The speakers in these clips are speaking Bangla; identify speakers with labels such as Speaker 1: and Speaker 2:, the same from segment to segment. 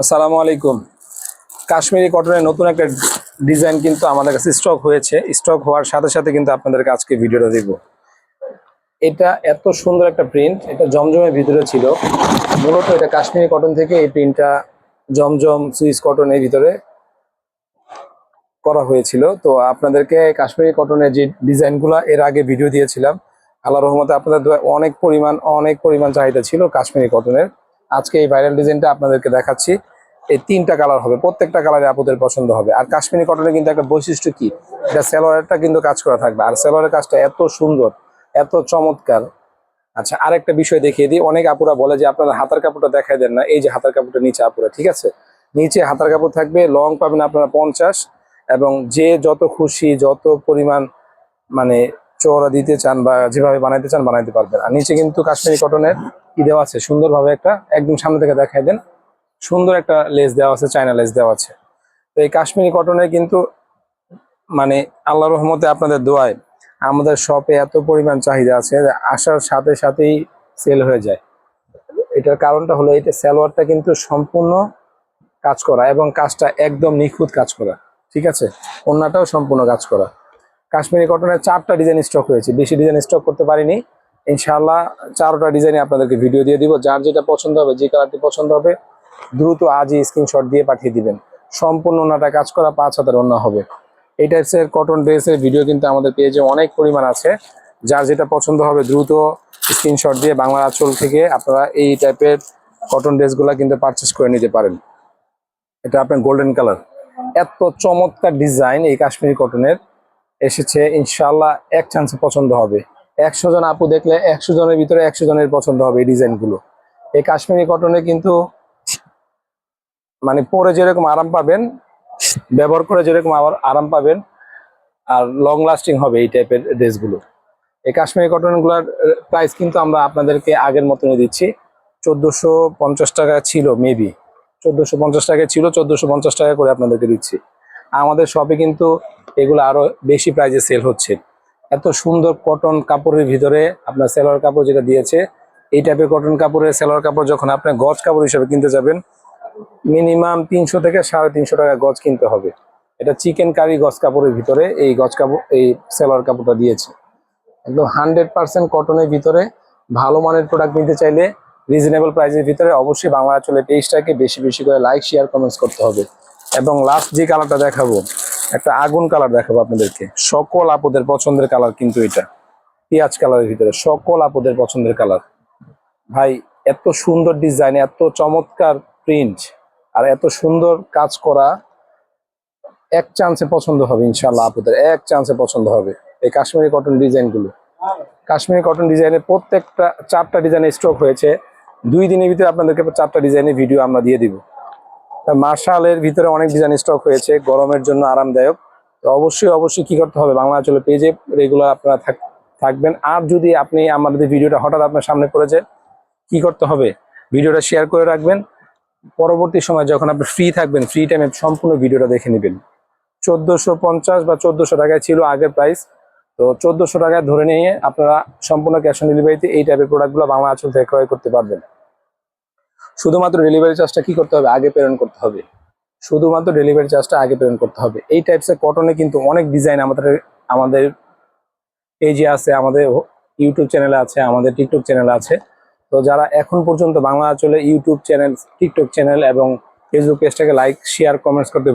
Speaker 1: আসসালামু আলাইকুম। কাশ্মীরি কটনের নতুন একটা ডিজাইন কিন্তু আমাদের কাছে স্টক হয়েছে। স্টক হওয়ার সাথে সাথে কিন্তু আপনাদেরকে আজকে ভিডিওটা দিব। এটা এত সুন্দর একটা প্রিন্ট, এটা জমজমের ভিতরে ছিল। মূলত এটা কাশ্মীরি কটন থেকে এই প্রিন্টটা জমজম সুইস কটনের ভিতরে করা হয়েছিল। তো আপনাদেরকে কাশ্মীরি কটনের যে ডিজাইনগুলো এর আগে ভিডিও দিয়েছিলাম, আল্লাহর রহমতে আপনাদের অনেক পরিমাণ চাহিদা ছিল কাশ্মীরি কটনের। আজকে এই ভাইরাল ডিজাইনটা আপনাদেরকে দেখাচ্ছি। এই তিনটা কালার হবে, প্রত্যেকটা কালারে আপনাদের পছন্দ হবে। আর কাশ্মীরি কটনের কিন্তু একটা বৈশিষ্ট্য কি, এটা সালোয়ারটা কিন্তু কাজ করা থাকবে, আর সালোয়ারের কাজটা এত সুন্দর, এত চমৎকার। আচ্ছা, আরেকটা বিষয় দেখিয়ে দিই। অনেক আপুরা বলে যে আপনারা হাতার কাপড়টা দেখাই দেন না। এই যে হাতার কাপড়টা নিচে আপুরা, ঠিক আছে, নিচে হাতার কাপড় থাকবে। লং পাবেন আপনারা 50, এবং যে যত খুশি যত পরিমাণ মানে চওড়া দিতে চান বা যেভাবে বানাইতে চান বানাইতে পারবেন। আর নিচে কিন্তু কাশ্মীরি কটনের কি দেওয়া আছে সুন্দরভাবে, একটা একদম সামনে থেকে দেখাই দেন, সুন্দর একটা লেস দেওয়া আছে, চায়না লেস দেওয়া আছে। তো এই কাশ্মীরি কটনের কিন্তু মানে আল্লাহর রহমতে আপনাদের দোয়ায় আমাদের শপে এত পরিমাণ চাহিদা আছে, আসার সাথে সাথেই সেল হয়ে যায়। এটার কারণটা হলো এটা সালোয়ারটা কিন্তু সম্পূর্ণ কাজ করা, এবং কাজটা একদম নিখুঁত কাজ করা, ঠিক আছে। ওড়নাটাও সম্পূর্ণ কাজ করা। কাশ্মীরি কটনের 4টা ডিজাইন স্টক হয়েছে, বেশি ডিজাইন স্টক করতে পারিনি। ইনশাআল্লাহ 4টা ডিজাইনে আপনাদেরকে ভিডিও দিয়ে দিব। যার যেটা পছন্দ হবে, যে কালারটি পছন্দ হবে, দ্রুত আজই স্ক্রিনশট দিয়ে পাঠিয়ে দিবেন। সম্পূর্ণ ওড়নাটা কাজ করা, 5 হাতের ওড়না হবে। এই টাইপসের কটন ড্রেসের ভিডিও কিন্তু আমাদের পেজে অনেক পরিমাণ আছে। যার যেটা পছন্দ হবে দ্রুত স্ক্রিনশট দিয়ে বাংলা আঁচল থেকে আপনারা এই টাইপের কটন ড্রেসগুলো কিন্তু পারচেস করে নিতে পারেন। এটা আপনার গোল্ডেন কালার, এত চমৎকার ডিজাইন এই কাশ্মীরি কটনের এসেছে। ইনশাআল্লাহ এক চান্সে পছন্দ হবে। 100 জন আপু দেখলে 100 জনের ভিতরে 100 জনের পছন্দ হবে এই ডিজাইনগুলো। এই কাশ্মীরি কটনে কিন্তু মানে পরে যেরকম আরাম পাবেন, ব্যবহার করে যেরকম আরাম পাবেন, আর লং লাস্টিং হবে এই টাইপের ড্রেসগুলো। এই কাশ্মীরি কটনগুলোর প্রাইস কিন্তু আমরা আপনাদেরকে আগের মতনই দিচ্ছি। 1450 টাকা ছিল, মেবি 1450 টাকা ছিল, 1450 টাকা করে আপনাদেরকে দিচ্ছি। আমাদের শপে কিন্তু এগুলো আরো বেশি প্রাইসে সেল হচ্ছে। এত সুন্দর কটন কাপড়ের ভিতরে আপনার সেলোয়ার কাপড় যেটা দিয়েছে, এই টাইপের কটন কাপড়ের সেলোয়ার কাপড় যখন আপনি গজ কাপড় হিসেবে কিনতে যাবেন, মিনিমাম 300 থেকে 350 টাকা গজ কিনতে হবে। এটা চিকেন কারি গজ কাপড়ের ভিতরে এই গজ কাপড়, এই সেলোয়ার কাপড়টা দিয়েছে। একদম 100% কটনের ভিতরে ভালো মানের প্রোডাক্ট নিতে চাইলে রিজনেবল প্রাইসের ভিতরে অবশ্যই বাংলা আঁচলের পেজটাকে বেশি বেশি করে লাইক, শেয়ার, কমেন্টস করতে হবে। এবং লাস্ট যে কালারটা দেখাবো, একটা আগুন কালার দেখাবো আপনাদেরকে। সকল আপুদের পছন্দের কালার কিন্তু এটা, পেঁয়াজ কালারের ভিতরে সকল আপুদের পছন্দের কালার। ভাই, এত সুন্দর ডিজাইন, এত চমৎকার প্রিন্ট, আর এত সুন্দর কাজ করা, এক চান্সে পছন্দ হবে ইনশাআল্লাহ আপুদের, এক চান্সে পছন্দ হবে এই কাশ্মীরি কটন ডিজাইনগুলো। কাশ্মীরি কটন ডিজাইনের প্রত্যেকটা 4টা ডিজাইন স্টক হয়েছে। 2 দিনের ভিতরে আপনাদেরকে 4টা ডিজাইনের ভিডিও আমরা দিয়ে দিব। মার্শালের ভিতরে অনেক ডিজাইন স্টক হয়েছে, গরমের জন্য আরামদায়ক। তো অবশ্যই কি করতে হবে, বাংলা আঁচলের পেজে রেগুলার আপনারা থাকবেন। আর যদি আপনি আমাদের ভিডিওটা হঠাৎ আপনার সামনে পড়েছে, কি করতে হবে, ভিডিওটা শেয়ার করে রাখবেন। পরবর্তী সময় যখন আপনি ফ্রি থাকবেন, ফ্রি টাইমে সম্পূর্ণ ভিডিওটা দেখে নেবেন। 1450 বা 1400 টাকায় ছিল আগের প্রাইস। তো 1400 টাকায় ধরে নিয়ে আপনারা সম্পূর্ণ ক্যাশ অন ডেলিভারিতে এই টাইপের প্রোডাক্টগুলো বাংলা আঁচল থেকে ক্রয় করতে পারবেন। শুধুমাত্র ডেলিভারি চার্জটা কি করতে হবে, আগে প্রেরণ করতে হবে। শুধুমাত্র ডেলিভারি চার্জটা আগে প্রেরণ করতে হবে। এই টাইপসের কটনে কিন্তু অনেক ডিজাইন আমাদের পেজে আছে, আমাদের ইউটিউব চ্যানেলে আছে, আমাদের টিকটক চ্যানেলে আছে। তো যারা এখন পর্যন্ত বাংলা আঁচলে ইউটিউব চ্যানেল, টিকটক চ্যানেল এবং ফেসবুক পেজটাকে লাইক, শেয়ার, কমেন্টস করতে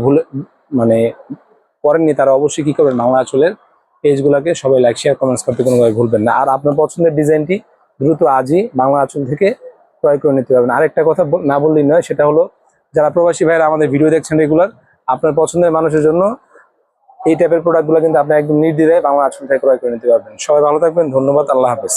Speaker 1: করেননি, তারা অবশ্যই কি করবেন, বাংলা আঁচলের পেজগুলোকে সবাই লাইক, শেয়ার, কমেন্টস করতে কোনোভাবে ভুলবেন না। আর আপনার পছন্দের ডিজাইনটি দ্রুত আজই বাংলা আঁচল থেকে ক্রয় করে নিতে পারবেন। আরেকটা কথা না বললেই নয়, সেটা হলো যারা প্রবাসী ভাইরা আমাদের ভিডিও দেখছেন রেগুলার, আপনার পছন্দের মানুষের জন্য এই টাইপের প্রোডাক্টগুলো কিন্তু আপনি একদম নির্দ্বিধায় বাংলা আঁচল থেকে ক্রয় করে নিতে পারবেন। সবাই ভালো থাকবেন, ধন্যবাদ, আল্লাহ হাফেজ।